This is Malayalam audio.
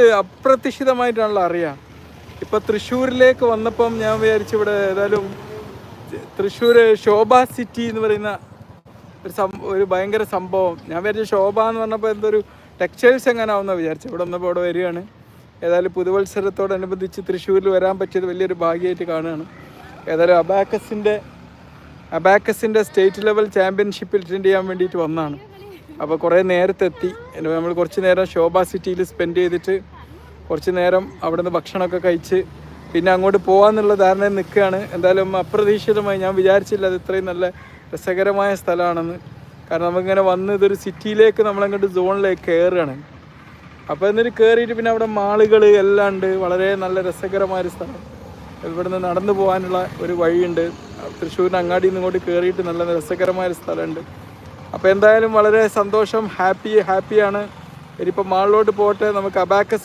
അപ്രതീക്ഷിതമായിട്ടാണല്ലോ അറിയാം. ഇപ്പം തൃശ്ശൂരിലേക്ക് വന്നപ്പം ഞാൻ വിചാരിച്ചു ഇവിടെ ഏതായാലും തൃശ്ശൂർ ശോഭ സിറ്റി എന്ന് പറയുന്ന ഒരു ഭയങ്കര സംഭവം. ഞാൻ വിചാരിച്ചു ശോഭ എന്ന് പറഞ്ഞപ്പോൾ എന്തൊരു ടെക്സ്റ്റൈൽസ് എങ്ങനെയാവുമെന്ന് വിചാരിച്ചു. ഇവിടെ വന്നപ്പോൾ ഇവിടെ വരികയാണ്. ഏതായാലും പുതുവത്സരത്തോടനുബന്ധിച്ച് തൃശ്ശൂരിൽ വരാൻ പറ്റിയത് വലിയൊരു ഭാഗ്യമായിട്ട് കാണുകയാണ്. ഏതായാലും അബാക്കസിൻ്റെ സ്റ്റേറ്റ് ലെവൽ ചാമ്പ്യൻഷിപ്പിൽ അറ്റൻഡ് ചെയ്യാൻ വേണ്ടിയിട്ട് വന്നതാണ്. അപ്പോൾ കുറേ നേരത്തെ എത്തി. നമ്മൾ കുറച്ച് നേരം ശോഭ സിറ്റിയിൽ സ്പെൻഡ് ചെയ്തിട്ട് കുറച്ച് നേരം അവിടെ നിന്ന് ഭക്ഷണമൊക്കെ കഴിച്ച് പിന്നെ അങ്ങോട്ട് പോകാമെന്നുള്ള ധാരണയിൽ നിൽക്കുകയാണ്. എന്തായാലും അപ്രതീക്ഷിതമായി, ഞാൻ വിചാരിച്ചില്ല അത് ഇത്രയും നല്ല രസകരമായ സ്ഥലമാണെന്ന്. കാരണം നമുക്കിങ്ങനെ വന്ന് ഇതൊരു സിറ്റിയിലേക്ക് നമ്മളങ്ങോട്ട് സോണിലേക്ക് കയറുകയാണ്. അപ്പോൾ എന്നിട്ട് കയറിയിട്ട് പിന്നെ അവിടെ മാളുകൾ എല്ലാം ഉണ്ട്. വളരെ നല്ല രസകരമായൊരു സ്ഥലം. ഇവിടെ നിന്ന് നടന്നു പോകാനുള്ള ഒരു വഴിയുണ്ട്. തൃശ്ശൂരിന് അങ്ങാടിയിൽ നിന്ന് ഇങ്ങോട്ട് കയറിയിട്ട് നല്ല രസകരമായൊരു സ്ഥലമുണ്ട്. അപ്പോൾ എന്തായാലും വളരെ സന്തോഷം, ഹാപ്പിയാണ്. ഇനിയിപ്പോൾ മാളിലോട്ട് പോട്ടെ. നമുക്ക് അബാക്കസ്